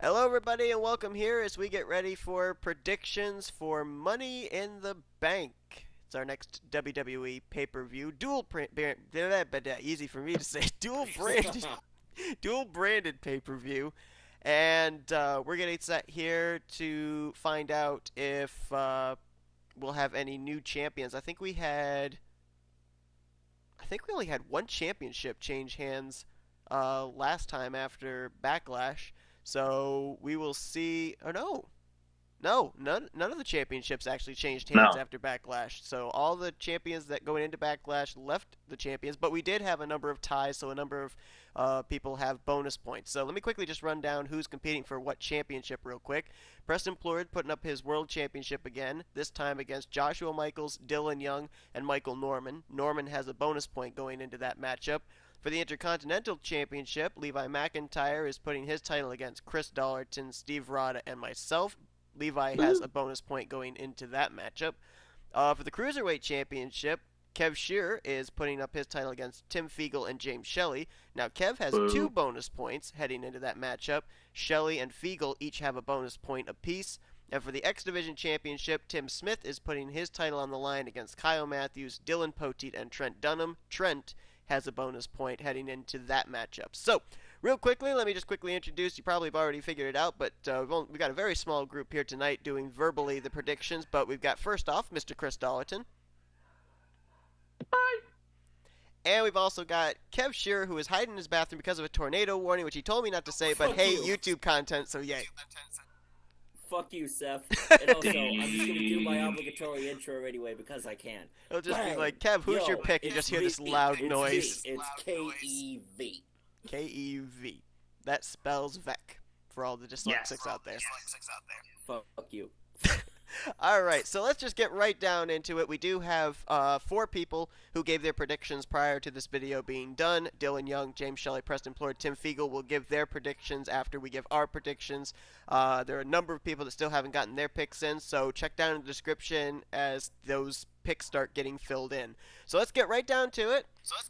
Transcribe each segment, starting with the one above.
Hello, everybody, and welcome here as we get ready for predictions for Money in the Bank. It's our next WWE pay-per-view, easy for me to say, dual branded pay-per-view, and we're getting set here to find out if we'll have any new champions. I think we only had one championship change hands last time after Backlash. So we will see. Oh no, none of the championships actually changed hands No. after Backlash. So all the champions that going into Backlash left the champions, but we did have a number of ties, so a number of people have bonus points. So let me quickly just run down who's competing for what championship real quick. Preston Plourd putting up his world championship again, this time against Joshua Michaels, Dylan Young, and Michael Norman. Norman has a bonus point going into that matchup. For the Intercontinental Championship, Levi McIntire is putting his title against Chris Dollerton, Steve Rada, and myself. Levi has a bonus point going into that matchup. For the Cruiserweight Championship, Kev Shearer is putting up his title against Tim Fiegel and James Shelly. Now, Kev has two Boo. bonus points heading into that matchup. Shelly and Fiegel each have a bonus point apiece. And for the X Division Championship, Tim Smith is putting his title on the line against Kyle Mathews, Dillon Poteet, and Trent Dunham. Trent has a bonus point heading into that matchup. So, real quickly, let me just quickly introduce. You probably have already figured it out, but we've got a very small group here tonight doing verbally the predictions. But we've got first off Mr. Chris Dollerton, Bye. and we've also got Kev Shearer, who is hiding in his bathroom because of a tornado warning, which he told me not to say. But Fuck hey, you. YouTube content, so yay. Fuck you, Seth. And also, I'm just gonna do my obligatory intro anyway because I can. It'll just be Bang. like, Kev, who's Yo, your pick? You it's just hear this V. loud It's noise. V. It's K-E-V. K-E-V. That spells Vec for all the dyslexics out there. Fuck you. Alright, so let's just get right down into it. We do have four people who gave their predictions prior to this video being done. Dylan Young, James Shelly, Preston Plourd, Tim Fiegel will give their predictions after we give our predictions. There are a number of people that still haven't gotten their picks in, so check down in the description as those picks start getting filled in. So let's get right down to it.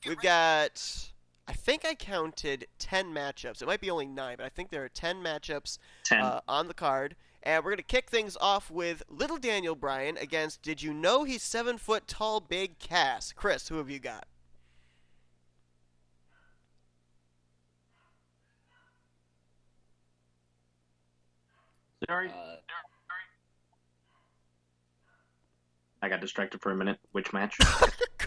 We've got... I think I counted 10 matchups. It might be only 9, but I think there are 10 matchups 10. on the card. And we're going to kick things off with little Daniel Bryan against Did You Know He's 7 Foot Tall Big Cass? Chris, who have you got? Sorry. Uh, I got distracted for a minute. Which match?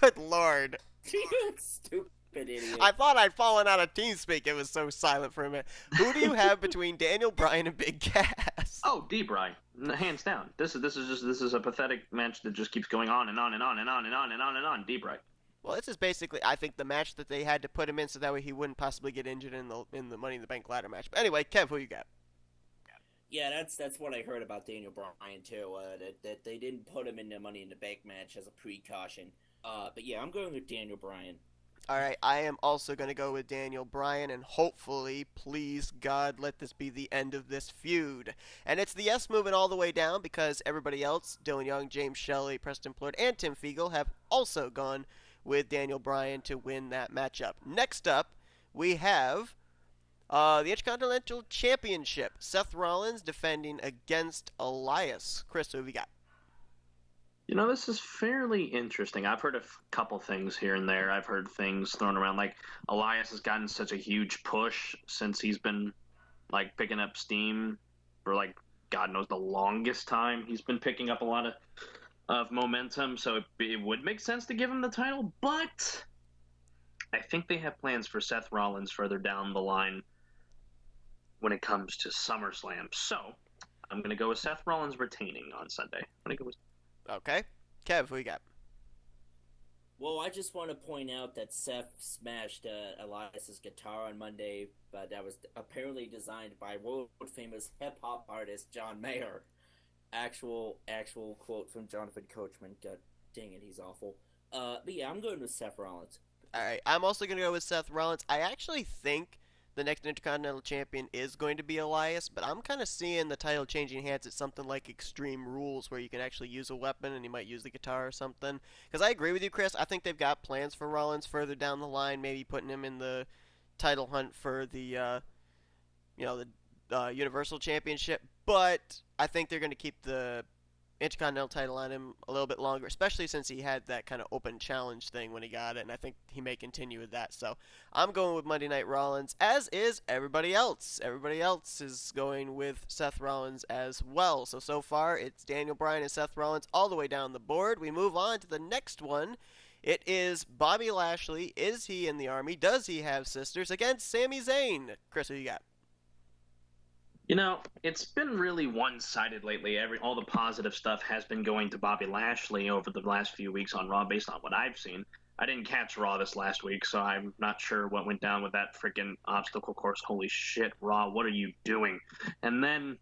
Good lord. you stupid idiot. I thought I'd fallen out of TeamSpeak. It was so silent for a minute. Who do you have between Daniel Bryan and Big Cass? Oh, D-Bry. Hands down. This is a pathetic match that just keeps going on and on and on and on and on and on and on. D-Bry. Well, this is basically, I think, the match that they had to put him in so that way he wouldn't possibly get injured in the Money in the Bank ladder match. But anyway, Kev, who you got? Yeah, that's what I heard about Daniel Bryan too. That they didn't put him in the Money in the Bank match as a precaution. But yeah, I'm going with Daniel Bryan. All right, I am also going to go with Daniel Bryan, and hopefully, please God, let this be the end of this feud. And it's the yes moving all the way down because everybody else, Dylan Young, James Shelly, Preston Plourd, and Tim Fiegel, have also gone with Daniel Bryan to win that matchup. Next up, we have the Intercontinental Championship. Seth Rollins defending against Elias. Chris, who have you got? You know, this is fairly interesting. I've heard a couple things here and there. I've heard things thrown around like Elias has gotten such a huge push since he's been like picking up steam for like God knows the longest time. He's been picking up a lot of momentum, so it would make sense to give him the title, but I think they have plans for Seth Rollins further down the line when it comes to SummerSlam. So I'm going to go with Seth Rollins retaining on Sunday. I'm going to go with Okay. Kev, who you got? Well, I just want to point out that Seth smashed Elias's guitar on Monday, but that was apparently designed by world famous hip hop artist John Mayer. Actual quote from Jonathan Coachman. God dang it, he's awful. But yeah, I'm going with Seth Rollins. All right, I'm also going to go with Seth Rollins. I actually think the next Intercontinental Champion is going to be Elias, but I'm kind of seeing the title changing hands at something like Extreme Rules, where you can actually use a weapon and he might use the guitar or something. Because I agree with you, Chris. I think they've got plans for Rollins further down the line, maybe putting him in the title hunt for the, the Universal Championship, but I think they're going to keep the Intercontinental title on him a little bit longer, especially since he had that kind of open challenge thing when he got it, and I think he may continue with that. So I'm going with Monday Night Rollins, as is everybody else. Everybody else is going with Seth Rollins as well. So far, it's Daniel Bryan and Seth Rollins all the way down the board. We move on to the next one. It is Bobby Lashley. Is he in the Army? Does he have sisters? Against Sami Zayn. Chris, who you got? You know, it's been really one-sided lately. All the positive stuff has been going to Bobby Lashley over the last few weeks on Raw, based on what I've seen. I didn't catch Raw this last week, so I'm not sure what went down with that freaking obstacle course. Holy shit, Raw, what are you doing? And then,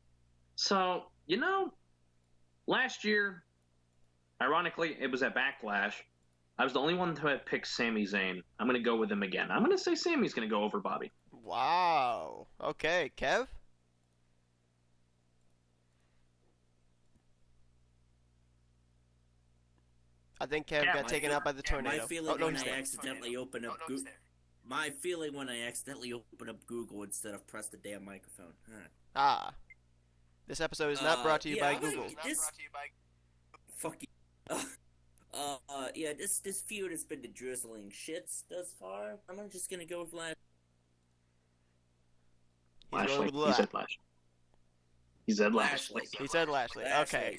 last year, ironically, it was at Backlash. I was the only one who had picked Sami Zayn. I'm going to go with him again. I'm going to say Sami's going to go over Bobby. Wow. Okay, Kev? I think Kev got taken out by the tornado. My feeling when I accidentally open up Google instead of press the damn microphone. Ah. This episode is not brought to you by Google. Fuck you. This feud has been the drizzling shits thus far. I'm just gonna go with Lashley. He said Lashley. He said Lashley. He said Lashley. Okay.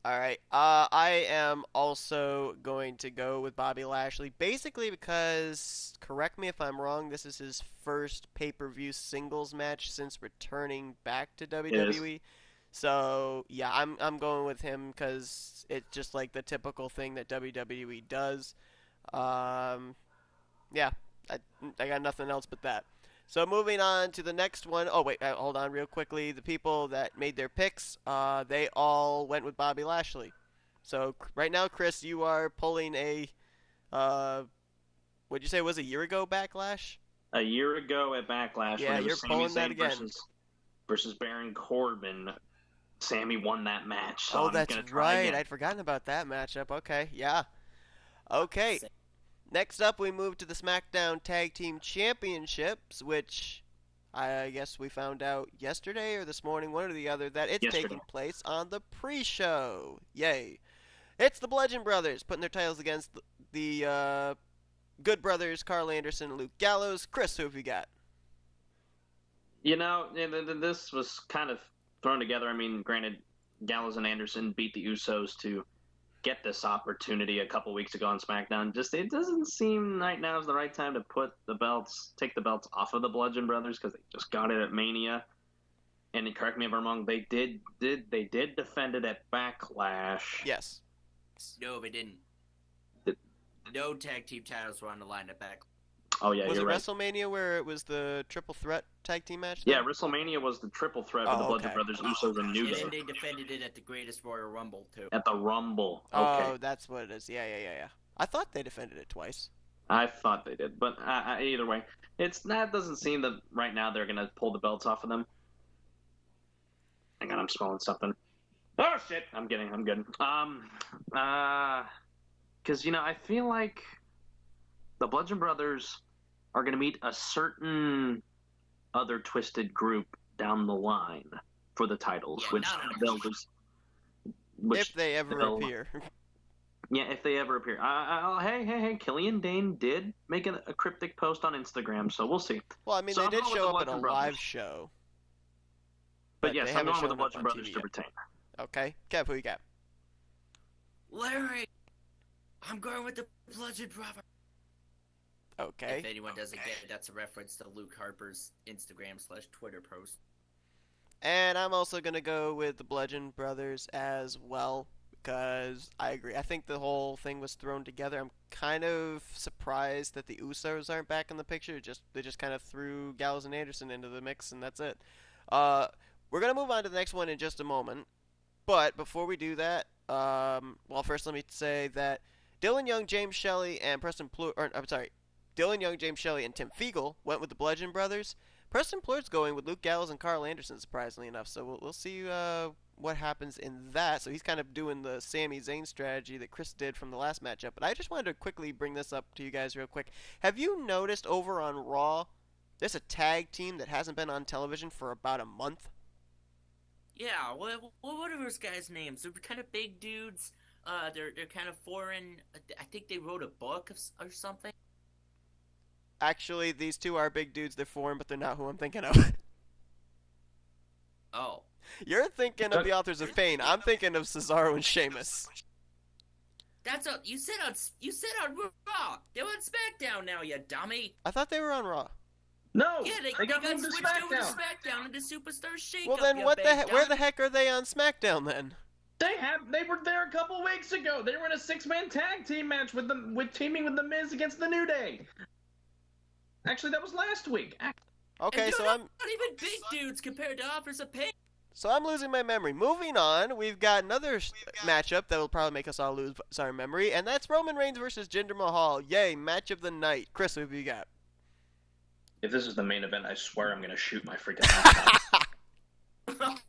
All right. I am also going to go with Bobby Lashley, basically because, correct me if I'm wrong, this is his first pay-per-view singles match since returning back to WWE. So yeah, I'm going with him because it's just like the typical thing that WWE does. Yeah, I got nothing else but that. So moving on to the next one. Oh, wait, hold on real quickly. The people that made their picks, they all went with Bobby Lashley. So right now, Chris, you are pulling a, what'd you say, was a year ago Backlash? A year ago at Backlash. Yeah, you're pulling that again. Versus Baron Corbin. Sami won that match. So oh, that's right. I'd forgotten about that matchup. Okay, yeah. Okay. Next up, we move to the SmackDown Tag Team Championships, which I guess we found out yesterday or this morning, one or the other, that it's taking place on the pre-show. Yay. It's the Bludgeon Brothers putting their titles against the Good Brothers, Carl Anderson and Luke Gallows. Chris, who have you got? You know, this was kind of thrown together. I mean, granted, Gallows and Anderson beat the Usos to get this opportunity a couple weeks ago on SmackDown. Just it doesn't seem right now is the right time to take the belts off of the Bludgeon Brothers because they just got it at Mania. And correct me if I'm wrong, they did defend it at Backlash. Yes. No, they didn't. No tag team titles were on the line at Backlash. Oh yeah, was you're it right. WrestleMania where it was the triple threat tag team match? Yeah, WrestleMania was the triple threat with the Bludgeon Brothers, Usos, and New Day. And they defended it at the Greatest Royal Rumble too. At the Rumble. Okay. Oh, that's what it is. Yeah. I thought they defended it twice. I thought they did, but either way, that doesn't seem that right now they're gonna pull the belts off of them. Hang on, I'm spelling something. Oh shit! I'm good. Because I feel like the Bludgeon Brothers are going to meet a certain other twisted group down the line for the titles, if they ever appear. Yeah, if they ever appear. Hey, Killian Dane did make a cryptic post on Instagram, so we'll see. Well, I mean, they did show up at a live show. But yes, I'm going with the Bludgeon Brothers to retain. Okay. Kev, who you got? Larry! I'm going with the Bludgeon Brothers. Okay. If anyone doesn't get it, that's a reference to Luke Harper's Instagram/Twitter post. And I'm also going to go with the Bludgeon Brothers as well, because I agree. I think the whole thing was thrown together. I'm kind of surprised that the Usos aren't back in the picture. They just kind of threw Gallows and Anderson into the mix, and that's it. We're going to move on to the next one in just a moment. But before we do that, first let me say that Dillon Young, James Shelly, and Dillon Young, James Shelly, and Tim Fiegel went with the Bludgeon Brothers. Preston Plourd's going with Luke Gallows and Carl Anderson, surprisingly enough. So we'll see what happens in that. So he's kind of doing the Sami Zayn strategy that Chris did from the last matchup. But I just wanted to quickly bring this up to you guys real quick. Have you noticed over on Raw There's a tag team that hasn't been on television for about a month. Yeah, what are those guys' names? They're kind of big dudes. They're kind of foreign. I think they wrote a book or something. Actually, these two are big dudes. They're foreign, but they're not who I'm thinking of. Oh. You're thinking of the Authors of Pain. I'm thinking of Cesaro and Sheamus. That's a you said on Raw. They're on SmackDown now, you dummy. I thought they were on Raw. No, Yeah, they got got moved to switched over to SmackDown. SmackDown into Superstar Shake-Up. Well, then where the heck are they on SmackDown then? They were there a couple weeks ago. They were in a 6-man tag team match with teaming with the Miz against the New Day. Actually, that was last week. Okay, so I'm not even big dudes compared to Authors of Pain. So I'm losing my memory. Moving on, we've got another matchup that will probably make us all lose our memory, and that's Roman Reigns versus Jinder Mahal. Yay, match of the night. Chris, who have you got? If this is the main event, I swear I'm gonna shoot my freaking mouth.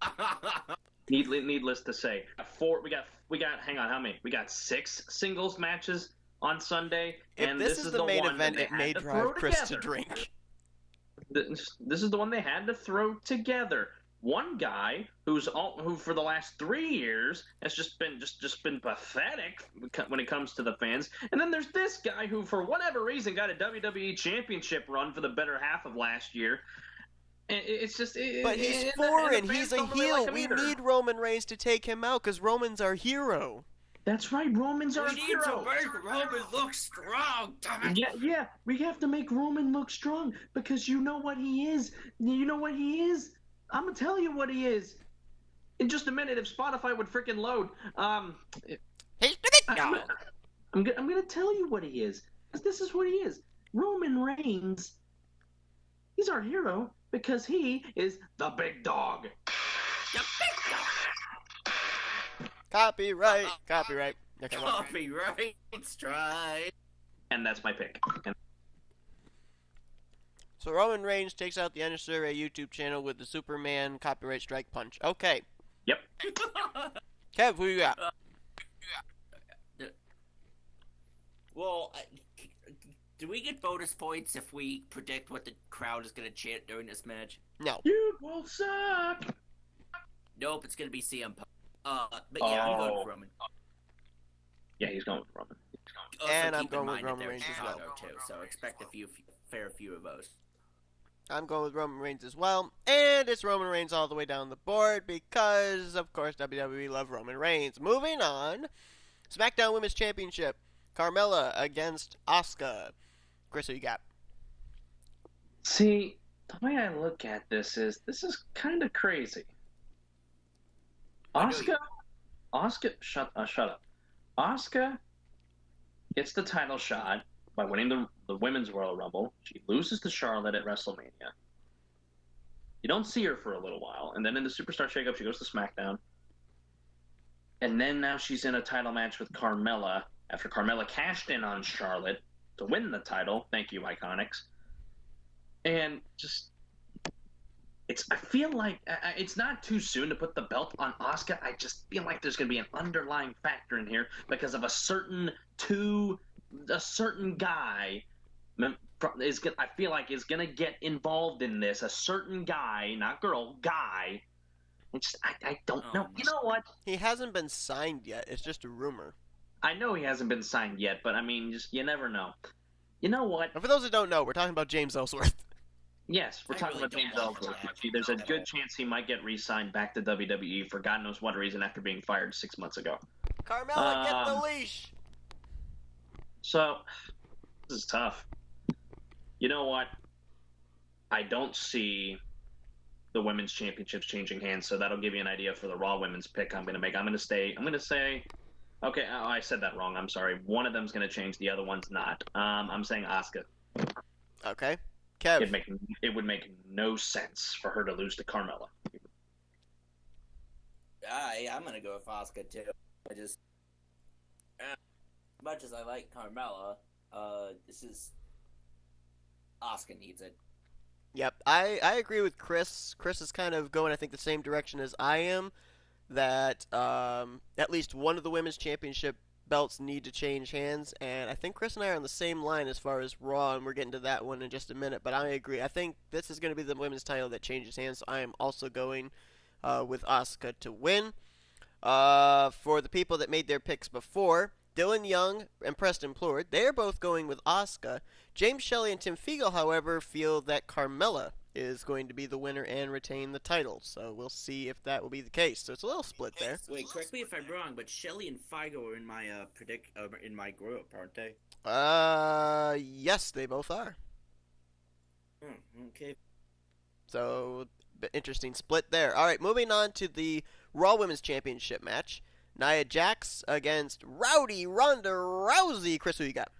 Needless to say, we got. Hang on, how many? We got 6 singles matches on Sunday, and this is the main event. It may drive Chris to drink. This is the one they had to throw together. One guy who for the last 3 years has just been pathetic when it comes to the fans, and then there's this guy who, for whatever reason, got a WWE Championship run for the better half of last year. And it's just. But he's foreign. He's a heel. We need Roman Reigns to take him out because Roman's our hero. That's right. Roman's our hero. We need to make Roman look strong. Damn it. Yeah. We have to make Roman look strong because you know what he is. You know what he is. I'm gonna tell you what he is. In just a minute, if Spotify would freaking load. He's gonna I'm gonna tell you what he is. Because this is what he is. Roman Reigns. He's our hero because he is the big dog. The big dog. Copyright. Okay, Copyright strike. And that's my pick. So Roman Reigns takes out the NSRA YouTube channel with the Superman copyright strike punch. Okay. Yep. Kev, who you got? Well, do we get bonus points if we predict what the crowd is going to chant during this match? No. You will suck. Nope, it's going to be CM Punk. But yeah, I'm going with Roman. Yeah, he's going with Roman. Also, And I'm keep in going with mind that Roman they're Reigns in as well. Chicago, too, so expect a fair few of those. I'm going with Roman Reigns as well. And it's Roman Reigns all the way down the board because, of course, WWE love Roman Reigns. Moving on. SmackDown Women's Championship. Carmella against Asuka. Chris, who you got? See, the way I look at this is kind of crazy. Asuka, shut up. Asuka gets the title shot by winning the Women's Royal Rumble. She loses to Charlotte at WrestleMania. You don't see her for a little while, and then in the Superstar Shake-Up, she goes to SmackDown. And then now she's in a title match with Carmella after Carmella cashed in on Charlotte to win the title. Thank you, Iconics. And just, I feel like it's not too soon to put the belt on Asuka. I just feel like there's going to be an underlying factor in here because of a certain guy I feel like is going to get involved in this. A certain guy, not girl, guy. I don't know. You know what? He hasn't been signed yet. It's just a rumor. I know he hasn't been signed yet, but I mean, just you never know. You know what? And for those who don't know, we're talking about James Ellsworth. Yes, we're talking about James Ellsworth. There's a good chance he might get re-signed back to WWE for God knows what reason after being fired 6 months ago. Carmella, get the leash! So, this is tough. You know what? I don't see the women's championships changing hands, so that'll give you an idea for the Raw women's pick I'm going to make. I'm going to say... Okay, I said that wrong. I'm sorry. One of them's going to change. The other one's not. I'm saying Asuka. Okay. Kev. It would make no sense for her to lose to Carmella. I'm going to go with Asuka, too. As much as I like Carmella, Asuka needs it. Yep, I agree with Chris. Chris is kind of going, I think, the same direction as I am. That at least one of the women's championship belts need to change hands, and I think Chris and I are on the same line as far as Raw, and we're getting to that one in just a minute, but I agree. I think this is going to be the women's title that changes hands, so I am also going with Asuka to win. For the people that made their picks before, Dillon Young and Preston Plourd, they're both going with Asuka. James Shelly and Tim Fiegel, however, feel that Carmella is going to be the winner and retain the title. So we'll see if that will be the case. So it's a little split there. Wait, correct me if I'm wrong, but Shelly and Fiegel are in my in my group, aren't they? Yes, they both are. Okay. So interesting split there. All right, moving on to the Raw Women's Championship match. Nia Jax against Rowdy Ronda Rousey. Chris, who you got?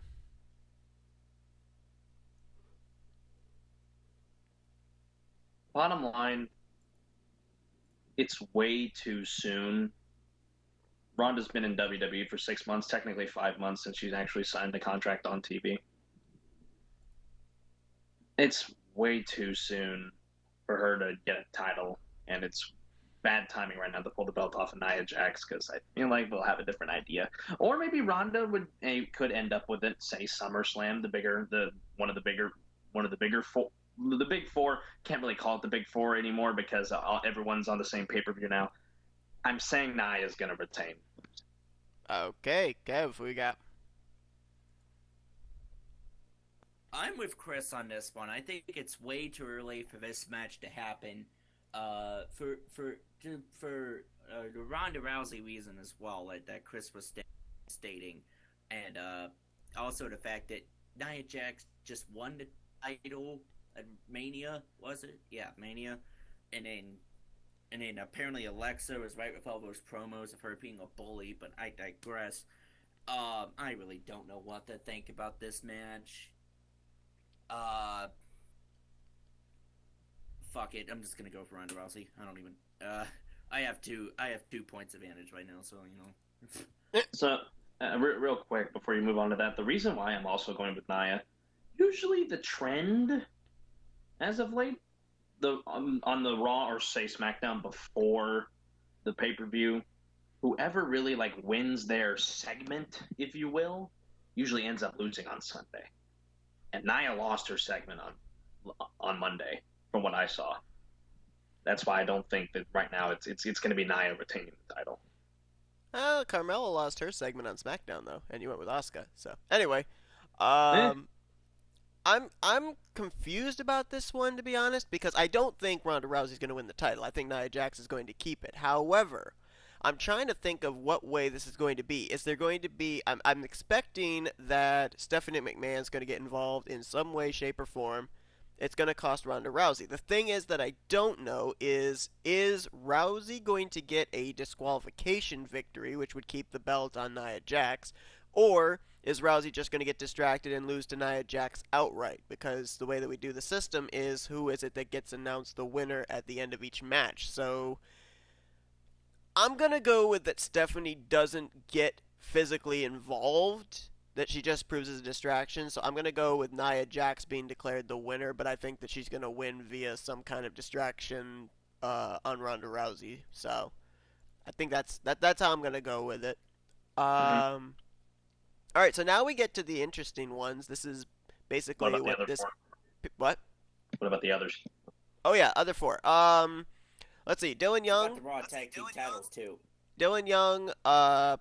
Bottom line, it's way too soon. Ronda's been in WWE for 6 months, technically 5 months, since she's actually signed the contract on TV. It's way too soon for her to get a title, and it's bad timing right now to pull the belt off of Nia Jax, because I feel like we'll have a different idea. Or maybe Ronda could end up with it, say SummerSlam, one of the big four. The big four, can't really call it the big four anymore because everyone's on the same pay-per-view now. I'm saying Nia is going to retain. Okay, Kev, who we got? I'm with Chris on this one. I think it's way too early for this match to happen. For the Ronda Rousey reason as well, that Chris was stating, and also the fact that Nia Jax just won the title at Mania, was it? Yeah, Mania, and then apparently Alexa was right with all those promos of her being a bully, but I digress. I really don't know what to think about this match. Fuck it, I'm just gonna go for Ronda Rousey. I don't even. I have 2 points advantage right now, so you know. So, real quick before you move on to that, the reason why I'm also going with Nia, usually the trend, as of late, on the Raw or say SmackDown before the pay-per-view, whoever really wins their segment, if you will, usually ends up losing on Sunday. And Nia lost her segment on Monday, from what I saw. That's why I don't think that right now it's going to be Nia retaining the title. Carmella lost her segment on SmackDown though, and you went with Asuka. So anyway, I'm confused about this one, to be honest, because I don't think Ronda Rousey's going to win the title. I think Nia Jax is going to keep it. However, I'm trying to think of what way this is going to be. Is there going to be... I'm expecting that Stephanie McMahon's going to get involved in some way, shape, or form. It's going to cost Ronda Rousey. The thing is that I don't know is Rousey going to get a disqualification victory, which would keep the belt on Nia Jax, or is Rousey just going to get distracted and lose to Nia Jax outright? Because the way that we do the system is who is it that gets announced the winner at the end of each match. So I'm going to go with that Stephanie doesn't get physically involved, that she just proves as a distraction. So I'm going to go with Nia Jax being declared the winner, but I think that she's going to win via some kind of distraction on Ronda Rousey. So I think that's how I'm going to go with it. All right, so now we get to the interesting ones. This is basically what this... What? What about the others? Oh, yeah, other 4. Let's see. Dillon Young... the Raw Tag Team titles, too. Dillon Young,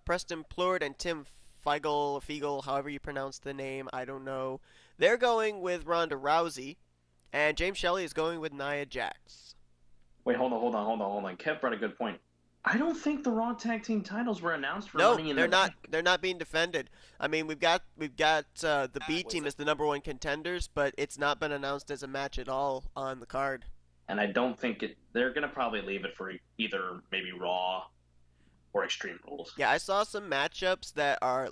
Preston Plourd, and Tim Fiegel, however you pronounce the name, I don't know. They're going with Ronda Rousey, and James Shelly is going with Nia Jax. Wait, hold on. Kev brought a good point. I don't think the Raw Tag Team titles were announced for Money in the Bank. They're not being defended. I mean, we've got the B team as the number 1 contenders, but it's not been announced as a match at all on the card. And I don't think they're going to probably leave it for either maybe Raw or Extreme Rules. Yeah, I saw some matchups that are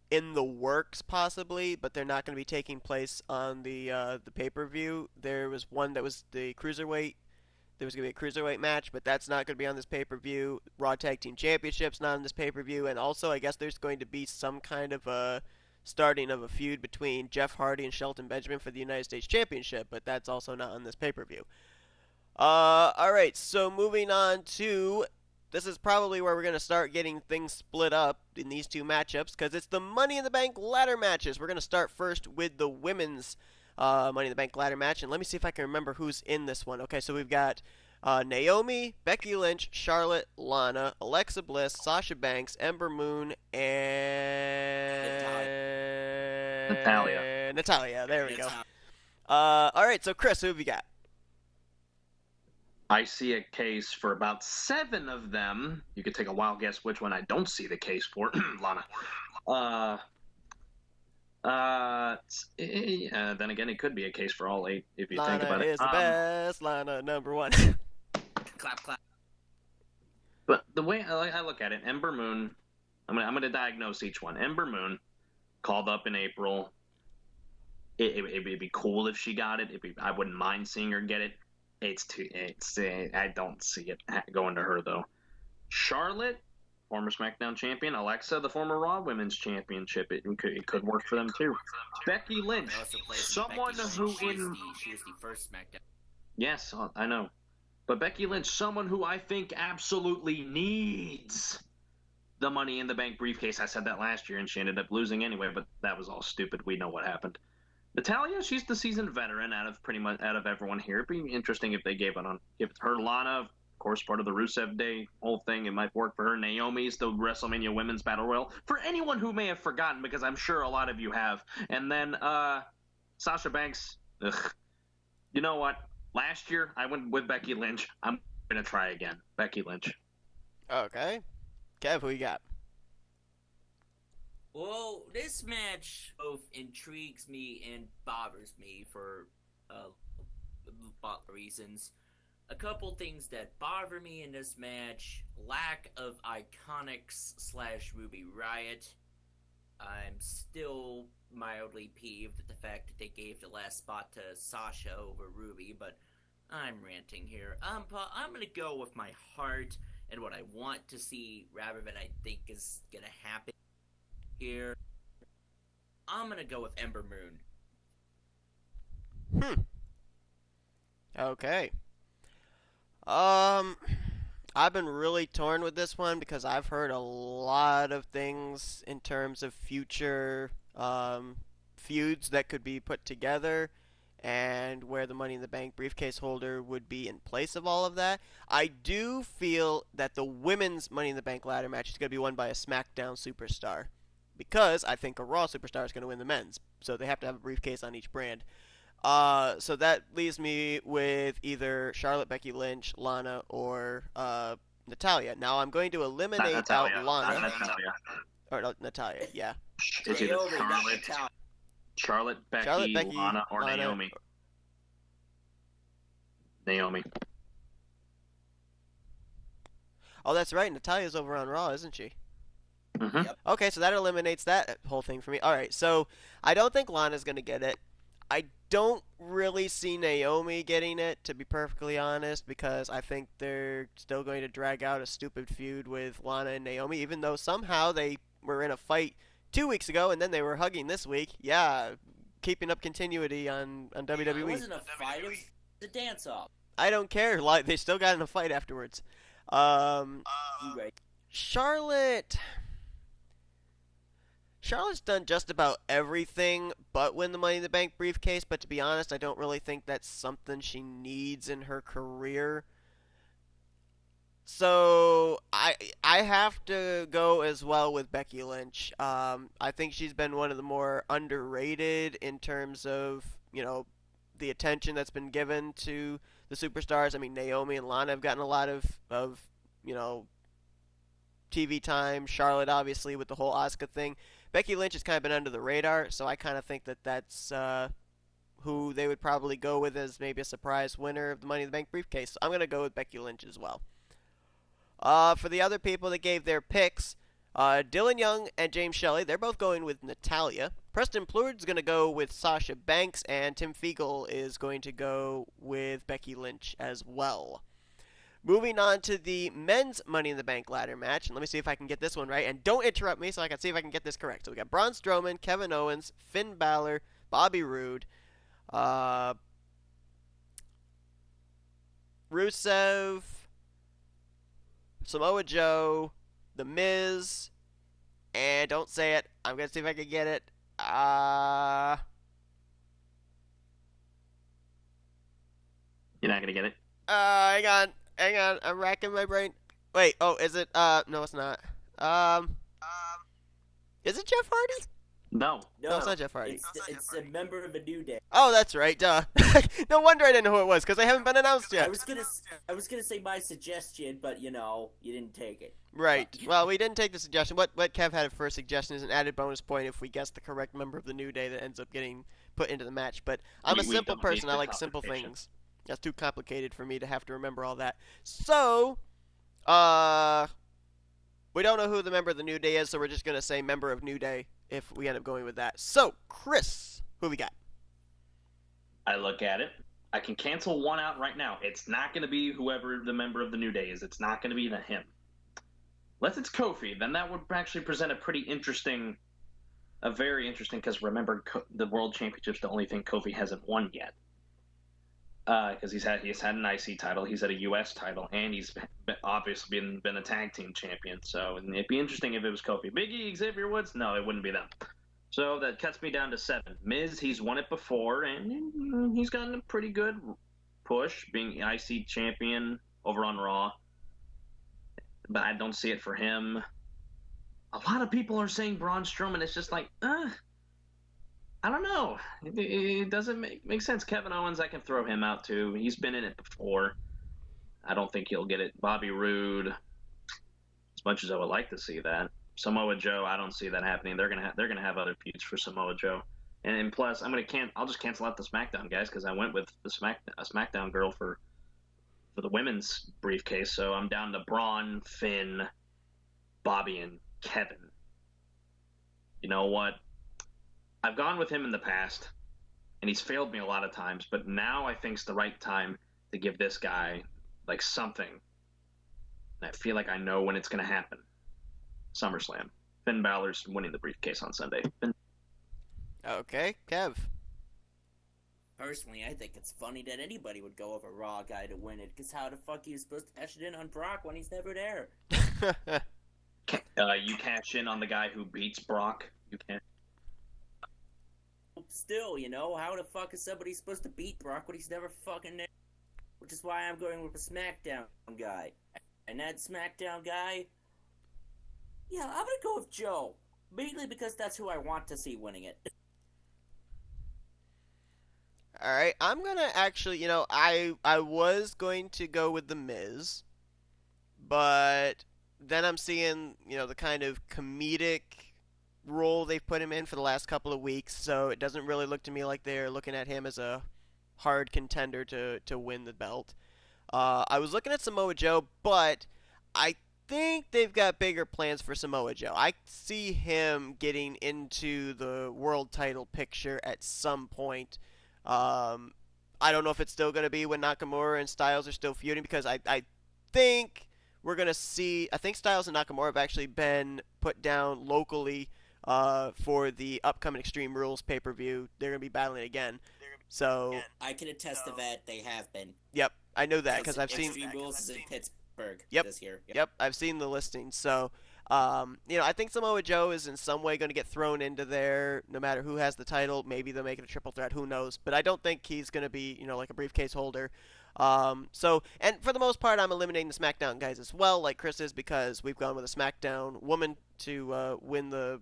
in the works possibly, but they're not going to be taking place on the pay-per-view. There was one that was the cruiserweight. There was going to be a cruiserweight match, but that's not going to be on this pay-per-view. Raw Tag Team Championship's not on this pay-per-view. And also, I guess there's going to be some kind of a starting of a feud between Jeff Hardy and Shelton Benjamin for the United States Championship, but that's also not on this pay-per-view. All right, so moving on to this is probably where we're going to start getting things split up in these two matchups because it's the Money in the Bank ladder matches. We're going to start first with the women's Money in the Bank ladder match, and let me see if I can remember who's in this one. Okay, so we've got Naomi, Becky Lynch, Charlotte, Lana, Alexa Bliss, Sasha Banks, Ember Moon, and Natalia. There we go. All right, so Chris, who have you got? I see a case for about 7 of them. You could take a wild guess which one I don't see the case for. Lana. Then again, it could be a case for all 8 if you think about it. Lana is the best. Lana, number 1. Clap, clap. But the way I look at it, Ember Moon, I'm gonna diagnose each one. Ember Moon, called up in April. It'd be cool if she got it. I wouldn't mind seeing her get it. I don't see it going to her though. Charlotte, former SmackDown champion. Alexa, the former Raw Women's Championship. It could work for them too. Becky Lynch, someone who she was the first SmackDown. Yes, I know. But Becky Lynch, someone who I think absolutely needs the Money in the Bank briefcase. I said that last year, and she ended up losing anyway, but that was all stupid. We know what happened. Natalia, she's the seasoned veteran out of everyone here. It'd be interesting if they gave it her. Lana, of course, part of the Rusev Day whole thing. It might work for her. Naomi's the WrestleMania Women's Battle Royal. For anyone who may have forgotten, because I'm sure a lot of you have. And then Sasha Banks. Ugh. You know what? Last year, I went with Becky Lynch. I'm going to try again. Becky Lynch. Okay. Kev, who you got? Well, this match both intrigues me and bothers me for reasons. A couple things that bother me in this match: lack of Iconics / Ruby Riott. I'm still mildly peeved at the fact that they gave the last spot to Sasha over Ruby, but I'm ranting here. I'm gonna go with my heart and what I want to see rather than I think is gonna happen here. I'm gonna go with Ember Moon. Okay. I've been really torn with this one because I've heard a lot of things in terms of future feuds that could be put together and where the Money in the Bank briefcase holder would be in place of all of that. I do feel that the women's Money in the Bank ladder match is going to be won by a SmackDown superstar because I think a Raw superstar is going to win the men's. So they have to have a briefcase on each brand. So that leaves me with either Charlotte, Becky Lynch, Lana, or Natalia. Now I'm going to eliminate out Lana. Natalia. Or no, Natalia, yeah. It's either Charlotte, Becky, Lana, or Naomi. Naomi. Oh, that's right. Natalia's over on Raw, isn't she? Mm-hmm. Yep. Okay, so that eliminates that whole thing for me. All right, so I don't think Lana's going to get it. I don't really see Naomi getting it, to be perfectly honest, because I think they're still going to drag out a stupid feud with Lana and Naomi, even though somehow they were in a fight 2 weeks ago and then they were hugging this week. Yeah, keeping up continuity on WWE. It wasn't a fight, it was a dance-off. I don't care. They still got in a fight afterwards. Charlotte's done just about everything but win the Money in the Bank briefcase, but to be honest, I don't really think that's something she needs in her career. So I have to go as well with Becky Lynch. I think she's been one of the more underrated in terms of, the attention that's been given to the superstars. I mean, Naomi and Lana have gotten a lot of TV time. Charlotte, obviously, with the whole Asuka thing. Becky Lynch has kind of been under the radar, so I kind of think that that's who they would probably go with as maybe a surprise winner of the Money in the Bank briefcase. So I'm going to go with Becky Lynch as well. For the other people that gave their picks, Dylan Young and James Shelly, they're both going with Natalia. Preston Plourd going to go with Sasha Banks, and Tim Fiegel is going to go with Becky Lynch as well. Moving on to the men's Money in the Bank ladder match, and let me see if I can get this one right, and don't interrupt me so I can see if I can get this correct. So we got Braun Strowman, Kevin Owens, Finn Balor, Bobby Roode, Rusev, Samoa Joe, The Miz, and don't say it. I'm gonna see if I can get it. You're not gonna get it. Hang on. I'm racking my brain. Wait. Oh, is it? No, it's not. Is it Jeff Hardy? No. No, it's not Jeff Hardy. It's a member of a New Day. Oh, that's right. Duh. No wonder I didn't know who it was because they haven't been announced yet. I was gonna say my suggestion, but you didn't take it. Right. Well, we didn't take the suggestion. What Kev had for a suggestion is an added bonus point if we guess the correct member of the New Day that ends up getting put into the match. But I'm a simple person. I like simple things. That's too complicated for me to have to remember all that. So, we don't know who the member of the New Day is, so we're just going to say member of New Day if we end up going with that. So, Chris, who we got? I look at it. I can cancel one out right now. It's not going to be whoever the member of the New Day is. It's not going to be him. Unless it's Kofi, then that would actually present a very interesting, because remember, the World Championship's the only thing Kofi hasn't won yet. Because he's had an IC title, he's had a US title, and he's obviously been a tag team champion. So it'd be interesting if it was Kofi. Big E, Xavier Woods, no, it wouldn't be them. So that cuts me down to 7. Miz, he's won it before, and he's gotten a pretty good push, being IC champion over on Raw. But I don't see it for him. A lot of people are saying Braun Strowman. It's just like, I don't know. It doesn't make sense. Kevin Owens, I can throw him out too. He's been in it before. I don't think he'll get it. Bobby Roode, as much as I would like to see that. Samoa Joe, I don't see that happening. They're gonna have other feuds for Samoa Joe. And plus, I'll just cancel out the SmackDown guys because I went with a SmackDown girl for the women's briefcase. So I'm down to Braun, Finn, Bobby, and Kevin. You know what? I've gone with him in the past, and he's failed me a lot of times, but now I think it's the right time to give this guy, like, something. And I feel like I know when it's going to happen. SummerSlam. Finn Balor's winning the briefcase on Sunday. Okay, Kev. Personally, I think it's funny that anybody would go with a Raw guy to win it, because how the fuck are you supposed to cash it in on Brock when he's never there? You cash in on the guy who beats Brock. You can't. Still, how the fuck is somebody supposed to beat Brock when he's never fucking there? Which is why I'm going with a SmackDown guy. And that SmackDown guy, yeah, I'm gonna go with Joe. Mainly because that's who I want to see winning it. Alright, I'm gonna actually, I was going to go with The Miz, but then I'm seeing, the kind of comedic role they've put him in for the last couple of weeks, so it doesn't really look to me like they're looking at him as a hard contender to win the belt. I was looking at Samoa Joe, but I think they've got bigger plans for Samoa Joe. I see him getting into the world title picture at some point. I don't know if it's still going to be when Nakamura and Styles are still feuding, because I think we're going to see, I think Styles and Nakamura have actually been put down locally for the upcoming Extreme Rules pay-per-view. They're going to be battling again. So I can attest to that. They have been. Yep, I know that because I've seen Extreme Rules is in Pittsburgh this year. Yep, I've seen the listing. So, I think Samoa Joe is in some way going to get thrown into there, no matter who has the title. Maybe they'll make it a triple threat. Who knows? But I don't think he's going to be, like a briefcase holder. And for the most part, I'm eliminating the SmackDown guys as well, like Chris is, because we've gone with a SmackDown woman to win the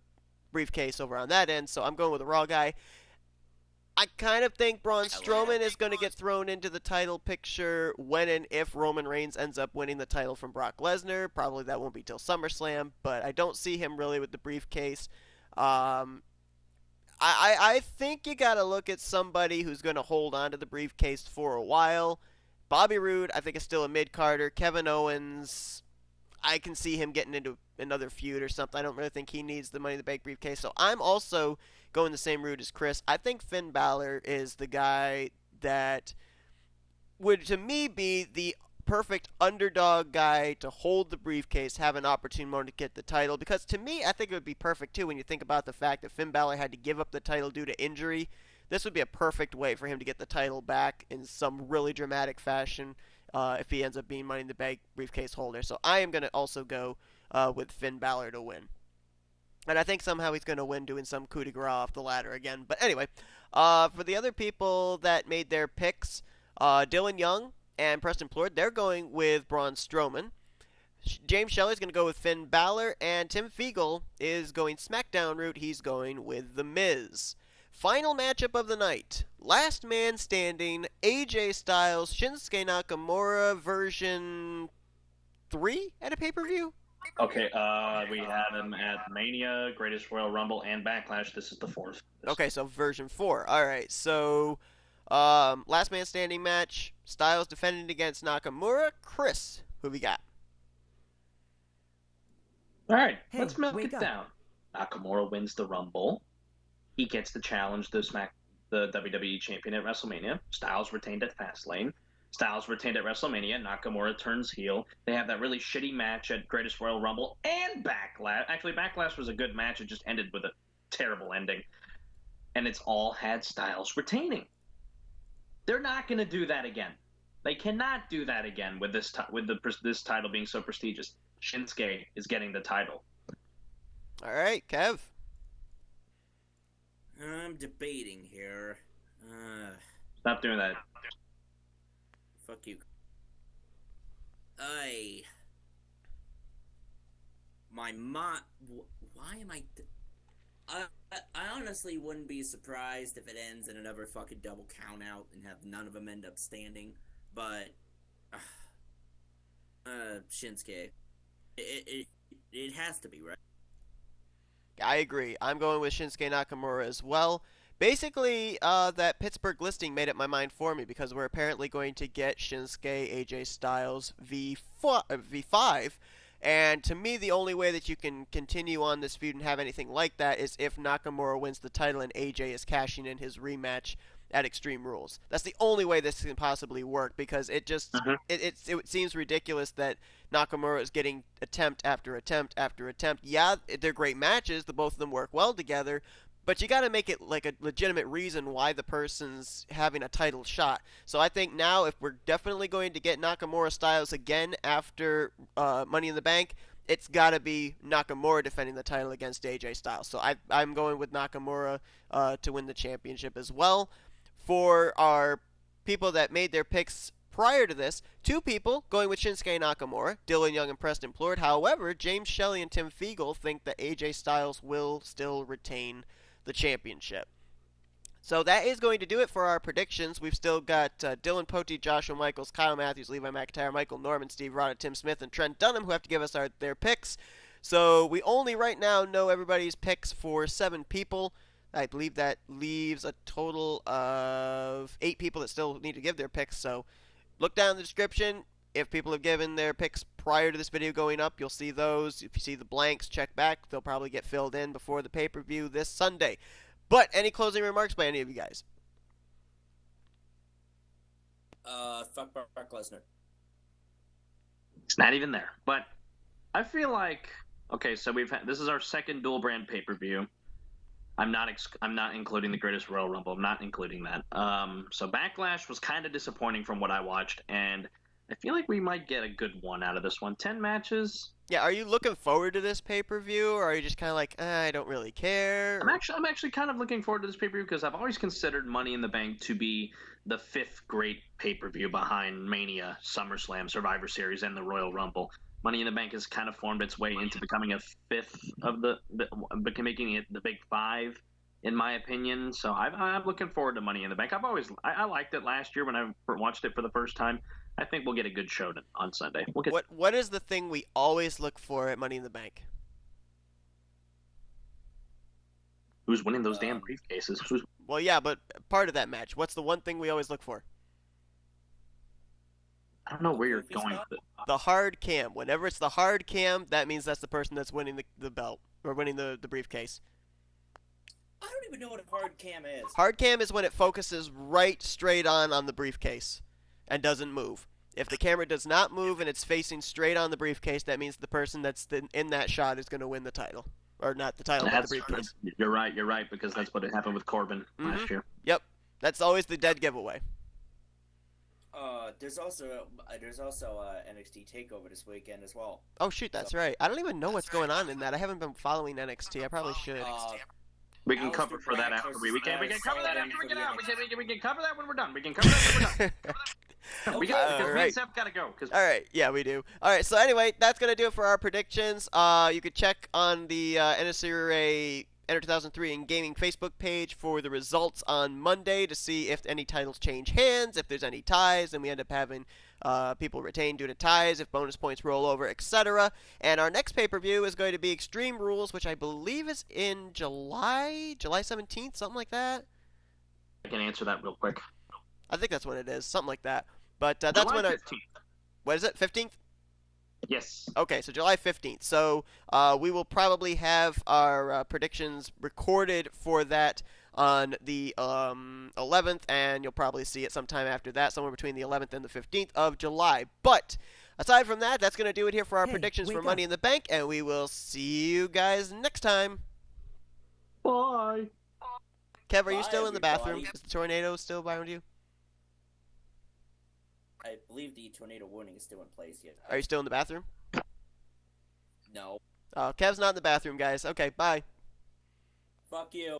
briefcase over on that end. So I'm going with a Raw guy. I kind of think Braun Strowman is going to get thrown into the title picture when and if Roman Reigns ends up winning the title from Brock Lesnar. Probably that won't be till SummerSlam, but I don't see him really with the briefcase. I think you got to look at somebody who's going to hold on to the briefcase for a while. Bobby Roode, I think, is still a mid-carder. Kevin Owens, I can see him getting into another feud or something. I don't really think he needs the Money in the Bank briefcase. So I'm also going the same route as Chris. I think Finn Balor is the guy that would, to me, be the perfect underdog guy to hold the briefcase, have an opportune moment to get the title. Because to me, I think it would be perfect, too, when you think about the fact that Finn Balor had to give up the title due to injury. This would be a perfect way for him to get the title back in some really dramatic fashion. if he ends up being Money in the Bank briefcase holder. So I am going to also go with Finn Balor to win. And I think somehow he's going to win doing some coup de grace off the ladder again. But anyway, for the other people that made their picks, Dylan Young and Preston Plourd, they're going with Braun Strowman. James Shelly's going to go with Finn Balor, and Tim Fiegel is going SmackDown route. He's going with The Miz. Final matchup of the night. Last man standing, AJ Styles, Shinsuke Nakamura version 3 at a pay-per-view? Okay, we had him at Mania, Greatest Royal Rumble, and Backlash. This is the 4th. Okay, so version 4. All right, so last man standing match. Styles defending against Nakamura. Chris, who we got? All right, let's milk it down. Nakamura wins the Rumble. He gets to challenge the WWE Champion at WrestleMania. Styles retained at Fastlane. Styles retained at WrestleMania. Nakamura turns heel. They have that really shitty match at Greatest Royal Rumble and Backlash. Actually, Backlash was a good match. It just ended with a terrible ending. And it's all had Styles retaining. They're not going to do that again. They cannot do that again with this title being so prestigious. Shinsuke is getting the title. All right, Kev. I'm debating here. Stop doing that. Fuck you. Why am I honestly wouldn't be surprised if it ends in another fucking double count out and have none of them end up standing, but Shinsuke. It has to be, right? I agree. I'm going with Shinsuke Nakamura as well. Basically, that Pittsburgh listing made up my mind for me because we're apparently going to get Shinsuke AJ Styles V5. And to me, the only way that you can continue on this feud and have anything like that is if Nakamura wins the title and AJ is cashing in his rematch at Extreme Rules. That's the only way this can possibly work because it just it seems ridiculous that Nakamura is getting attempt after attempt after attempt. Yeah, they're great matches. The both of them work well together. But you got to make it like a legitimate reason why the person's having a title shot. So I think now if we're definitely going to get Nakamura Styles again after Money in the Bank, it's got to be Nakamura defending the title against AJ Styles. So I'm going with Nakamura to win the championship as well. For our people that made their picks prior to this, 2 people going with Shinsuke Nakamura, Dylan Young and Preston Plourd. However, James Shelly and Tim Fiegel think that AJ Styles will still retain the championship. So that is going to do it for our predictions. We've still got Dillon Poteet, Joshua Michaels, Kyle Mathews, Levi McIntire, Michael Norman, Steve Rada, Tim Smith, and Trent Dunham who have to give us their picks. So we only right now know everybody's picks for 7 people. I believe that leaves a total of 8 people that still need to give their picks. So look down in the description. If people have given their picks prior to this video going up, you'll see those. If you see the blanks, check back. They'll probably get filled in before the pay-per-view this Sunday. But any closing remarks by any of you guys? Fuck Brock Lesnar. It's not even there. But I feel like, okay, so this is our second dual brand pay-per-view. I'm not including the Greatest Royal Rumble. I'm not including that. So Backlash was kind of disappointing from what I watched, and I feel like we might get a good one out of this one. 10 matches. Yeah, are you looking forward to this pay-per-view, or are you just kind of like, I don't really care? I'm actually kind of looking forward to this pay-per-view because I've always considered Money in the Bank to be the 5th great pay-per-view behind Mania, SummerSlam, Survivor Series, and the Royal Rumble. Money in the Bank has kind of formed its way into becoming a 5th of making it the big 5, in my opinion. So I'm looking forward to Money in the Bank. I liked it last year when I watched it for the first time. I think we'll get a good show on Sunday. What is the thing we always look for at Money in the Bank? Who's winning those damn briefcases? Well, yeah, but part of that match. What's the one thing we always look for? I don't know where you're going with it. The hard cam. Whenever it's the hard cam, that means that's the person that's winning the belt or winning the briefcase. I don't even know what a hard cam is. Hard cam is when it focuses right straight on the briefcase and doesn't move. If the camera does not move and it's facing straight on the briefcase, that means the person that's in that shot is going to win the title. Or not the title, but the briefcase. You're right, because that's what happened with Corbin last year. Yep. That's always the dead giveaway. there's also NXT Takeover this weekend as well. Oh shoot, that's right. I don't even know what's going on in that. I haven't been following NXT. I probably should. We can cover for that after we can cover that after we get out. We can cover that when we're done. We can cover that when we're done. We got because me and Seth gotta go. All right, yeah, we do. All right, so anyway, that's gonna do it for our predictions. You could check on the NSRA Enter 2003 in Gaming Facebook page for the results on Monday to see if any titles change hands, if there's any ties, and we end up having people retain due to ties, if bonus points roll over, etc. And our next pay-per-view is going to be Extreme Rules, which I believe is in July 17th, something like that. I can answer that real quick. I think that's when it is, something like that. But that's July when 15th. What is it, 15th? Yes. Okay, so July 15th. So we will probably have our predictions recorded for that on the 11th, and you'll probably see it sometime after that, somewhere between the 11th and the 15th of July. But aside from that, that's going to do it here for our predictions for Money in the Bank, and we will see you guys next time. Bye. Kev, are you still in the everybody. bathroom? Is the tornado still behind you? I believe the tornado warning is still in place yet. Are you still in the bathroom? No. Kev's not in the bathroom, guys. Okay, bye. Fuck you.